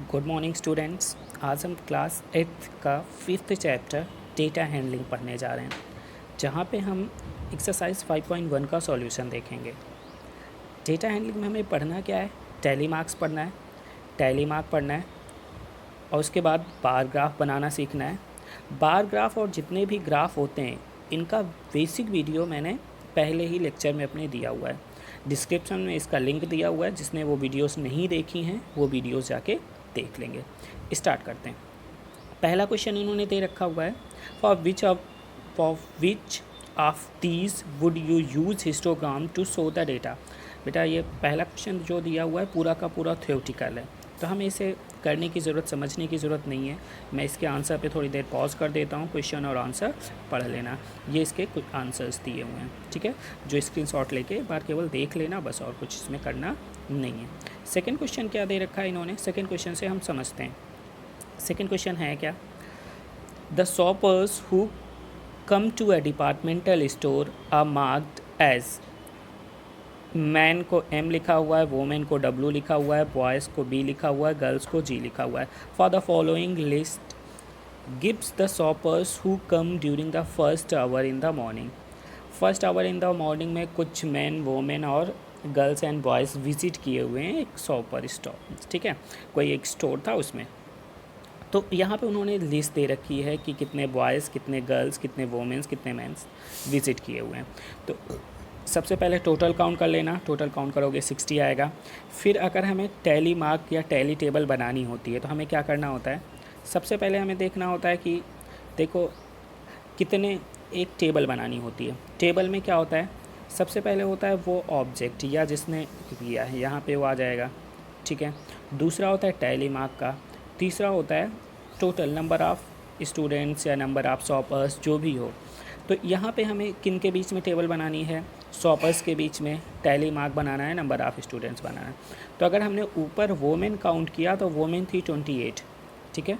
Good morning students. आज हम class 8th का 5th चैप्टर डेटा हैंडलिंग पढ़ने जा रहे हैं, जहाँ पे हम एक्सरसाइज 5.1 का सॉल्यूशन देखेंगे। डेटा हैंडलिंग में हमें पढ़ना क्या है? टैली मार्क्स पढ़ना है, टैली मार्क पढ़ना है और उसके बाद बार ग्राफ बनाना सीखना है। बार ग्राफ और जितने भी ग्राफ होते हैं इनका बेसिक वीडियो मैंने पहले ही लेक्चर में अपने दिया हुआ है। डिस्क्रिप्शन में इसका लिंक दिया हुआ है, जिसने वो वीडियोस नहीं देखी हैं वो वीडियोस जाके देख लेंगे। स्टार्ट करते हैं। पहला क्वेश्चन इन्होंने दे रखा हुआ है, for which of these would you use histogram to show the data. बेटा ये पहला क्वेश्चन जो दिया हुआ है पूरा का पूरा थ्योरेटिकल है, तो हमें इसे करने की ज़रूरत, समझने की ज़रूरत नहीं है। मैं इसके आंसर पे थोड़ी देर पॉज कर देता हूँ, क्वेश्चन और आंसर पढ़ लेना। ये इसके कुछ आंसर्स दिए हुए हैं, ठीक है, जो स्क्रीनशॉट लेके एक बार केवल देख लेना बस, और कुछ इसमें करना नहीं है। सेकंड क्वेश्चन क्या दे रखा है इन्होंने, सेकंड क्वेश्चन से हम समझते हैं। सेकंड क्वेश्चन है क्या, the shoppers who come to a departmental store are marked as. Man को M लिखा हुआ है, वोमेन को W लिखा हुआ है, बॉयज़ को B लिखा हुआ है, गर्ल्स को G लिखा हुआ है। For the following list gives the shoppers who come during the first hour in the morning. First hour in the morning में कुछ मैन, वोमेन और गर्ल्स एंड बॉयज़ विजिट किए हुए हैं एक शॉपर स्टोर, ठीक है, कोई एक स्टोर था उसमें। तो यहाँ पे उन्होंने लिस्ट दे रखी है कि कितने बॉयज़, कितने गर्ल्स, कितने वोमेंस, कितने मैंस विजिट किए हुए हैं। तो सबसे पहले टोटल काउंट कर लेना, टोटल काउंट करोगे 60 आएगा। फिर अगर हमें टैली मार्क या टैली टेबल बनानी होती है तो हमें क्या करना होता है, सबसे पहले हमें देखना होता है कि देखो कितने, एक टेबल बनानी होती है। टेबल में क्या होता है, सबसे पहले होता है वो ऑब्जेक्ट या जिसने किया है, यहाँ पे वो आ जाएगा, ठीक है। दूसरा होता है टैली मार्क का। तीसरा होता है टोटल नंबर ऑफ़ स्टूडेंट्स या नंबर ऑफ़ शॉपर्स, जो भी हो। तो यहाँ पे हमें किन के बीच में टेबल बनानी है, शॉपर्स के बीच में टैली मार्क बनाना है, नंबर ऑफ़ स्टूडेंट्स बनाना है। तो अगर हमने ऊपर वोमेन काउंट किया तो वोमेन थी 28, ठीक है,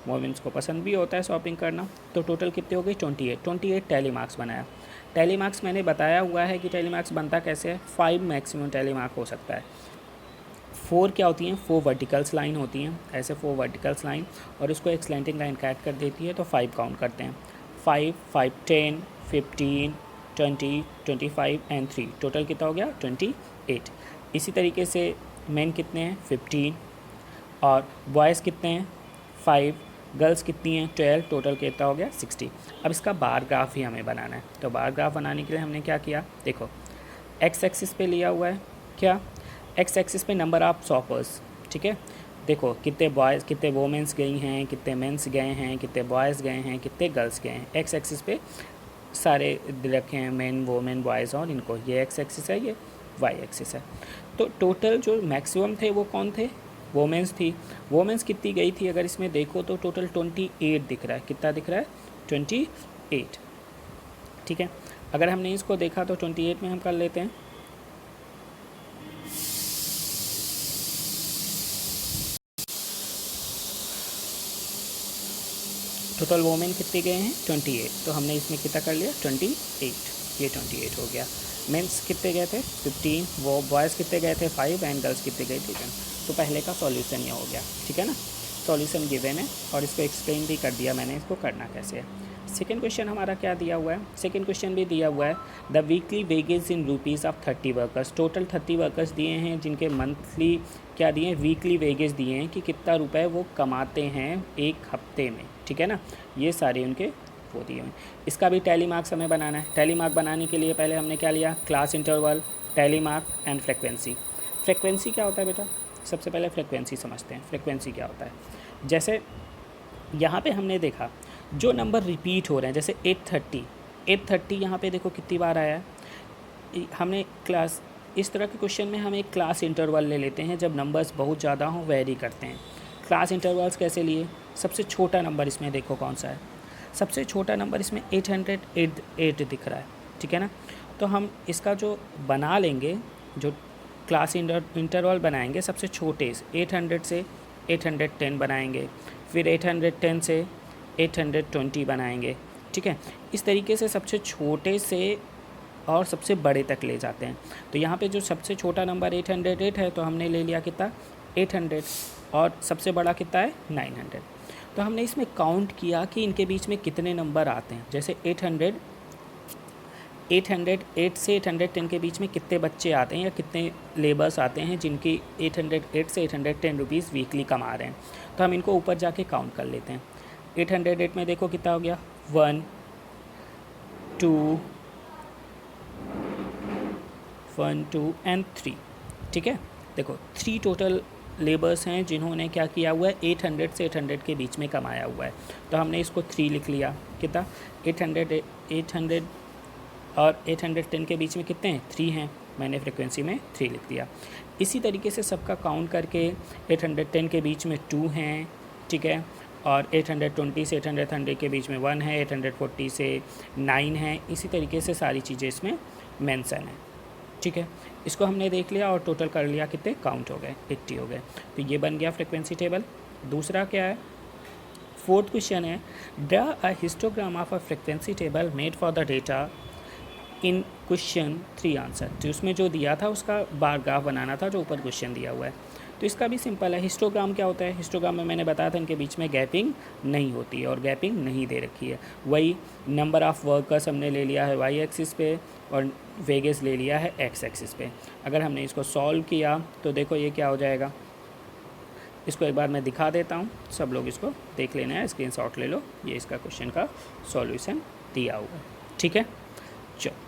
वोमेन्स को पसंद भी होता है शॉपिंग करना। तो टोटल कितने हो गए 28 टैली मार्क्स बनाया। टैली मार्क्स मैंने बताया हुआ है कि टैली मार्क्स बनता कैसे है, 5 मैक्सिमम टैली मार्क हो सकता है। 4 क्या होती हैं, 4 वर्टिकल्स लाइन होती हैं, ऐसे 4 वर्टिकल्स लाइन, और उसको एक स्लैंटिंग लाइन कैट कर देती है, तो 5 काउंट करते हैं। 5, 5, 10, 15, 20, 25 एंड 3, टोटल कितना हो गया 28। इसी तरीके से मेन कितने हैं 15, और बॉयज़ कितने हैं 5, गर्ल्स कितनी हैं 12, टोटल कितना हो गया 60। अब इसका बार ग्राफ ही हमें बनाना है। तो बार ग्राफ बनाने के लिए हमने क्या किया, देखो एक्स एक्सिस पे लिया हुआ है, क्या एक्स एक्सिस पे नंबर ऑफ शॉपर्स, ठीक है। देखो कितने बॉयज़, कितने वोमेंस गई हैं, कितने मेंस गए हैं, कितने बॉयज़ गए हैं, कितने गर्ल्स गए हैं। एक्स एक्सिस पे सारे रखे हैं, मेन, वोमेन, बॉयज़, और इनको, ये एक्स एक्सिस है, ये वाई एक्सिस है। तो टोटल जो मैक्सिमम थे वो कौन थे, वोमेंस थी। वोमेंस कितनी गई थी, अगर इसमें देखो तो टोटल 28 दिख रहा है। कितना दिख रहा है 28, ठीक है। अगर हमने इसको देखा तो 28 में हम कर लेते हैं, टोटल वोमेन कितने गए हैं 28, तो हमने इसमें कितना कर लिया 28, ये 28 हो गया। मेंस कितने गए थे 15, वो बॉयज़ कितने गए थे 5 एंड गर्ल्स कितने गए थे 10। तो पहले का सॉल्यूशन ये हो गया, ठीक है ना, सॉल्यूशन गिवन है और इसको एक्सप्लेन भी कर दिया मैंने, इसको करना कैसे है। सेकेंड क्वेश्चन हमारा क्या दिया हुआ है, सेकेंड क्वेश्चन भी दिया हुआ है, the weekly wages in rupees of 30 workers. Total 30 workers दिए हैं जिनके मंथली क्या दिए हैं, वीकली वेजेस दिए हैं कि कितना रुपए वो कमाते हैं एक हफ्ते में, ठीक है ना, ये सारे उनके वो दिए हुए हैं। इसका भी टैली मार्क्स हमें बनाना है। टैली मार्क बनाने के लिए पहले हमने क्या लिया, class interval, tally mark and frequency. Frequency क्या होता है बेटा, सबसे पहले फ्रिक्वेंसी समझते हैं। फ्रिक्वेंसी क्या होता है, जैसे यहाँ पे हमने देखा जो नंबर रिपीट हो रहे हैं, जैसे 830 यहाँ पे देखो कितनी बार आया है। हमने क्लास, इस तरह के क्वेश्चन में हम एक क्लास इंटरवल ले लेते हैं जब नंबर्स बहुत ज़्यादा हों, वेरी करते हैं। क्लास इंटरवल्स कैसे लिए, सबसे छोटा नंबर इसमें देखो कौन सा है, सबसे छोटा नंबर इसमें 808 दिख रहा है, ठीक है ना। तो हम इसका जो बना लेंगे, जो क्लास इंटरवल बनाएंगे, सबसे छोटे से 800 से 810 बनाएंगे, फिर 810 से 820 बनाएंगे, ठीक है। इस तरीके से सबसे छोटे से और सबसे बड़े तक ले जाते हैं। तो यहाँ पे जो सबसे छोटा नंबर 808 है तो हमने ले लिया कितना 800, और सबसे बड़ा कितना है 900। तो हमने इसमें काउंट किया कि इनके बीच में कितने नंबर आते हैं। जैसे 808 से 810 के बीच में कितने बच्चे आते हैं या कितने लेबर्स आते हैं जिनकी 808 से 810 रुपीज़ वीकली कमा रहे हैं। तो हम इनको ऊपर जाके काउंट कर लेते हैं। 808 में देखो कितना हो गया 1 2 एंड 3। ठीक है, देखो 3 टोटल लेबर्स हैं जिन्होंने क्या किया हुआ है 800 से 800 के बीच में कमाया हुआ है। तो हमने इसको 3 लिख लिया। कितना 800 और 810 के बीच में कितने हैं 3 हैं, मैंने फ्रिक्वेंसी में 3 लिख दिया। इसी तरीके से सबका काउंट करके 810 के बीच में 2 हैं, ठीक है, और 820 से 830 के बीच में 1 है, 840 से 9 है। इसी तरीके से सारी चीज़ें इसमें मेंशन है। ठीक है, इसको हमने देख लिया और टोटल कर लिया, कितने काउंट हो गए 80 हो गए। तो ये बन गया फ्रिक्वेंसी टेबल। दूसरा क्या है, फोर्थ क्वेश्चन है draw a histogram of a frequency table made for the data in question 3 answer. तो उसमें जो दिया था उसका बार ग्राफ बनाना था जो ऊपर क्वेश्चन दिया हुआ है। तो इसका भी सिंपल है। हिस्टोग्राम क्या होता है, हिस्टोग्राम में मैंने बताया था इनके बीच में गैपिंग नहीं होती है और गैपिंग नहीं दे रखी है। वही नंबर ऑफ़ वर्कर्स हमने ले लिया है वाई एक्सिस पे और वेगेस ले लिया है एक्स एक्सिस पे। अगर हमने इसको सॉल्व किया तो देखो ये क्या हो जाएगा। इसको एक बार मैं दिखा देता हूँ, सब लोग इसको देख लेना है, स्क्रीनशॉट ले लो। ये इसका क्वेश्चन का सॉल्यूशन दिया हुआ है। ठीक है, चलो।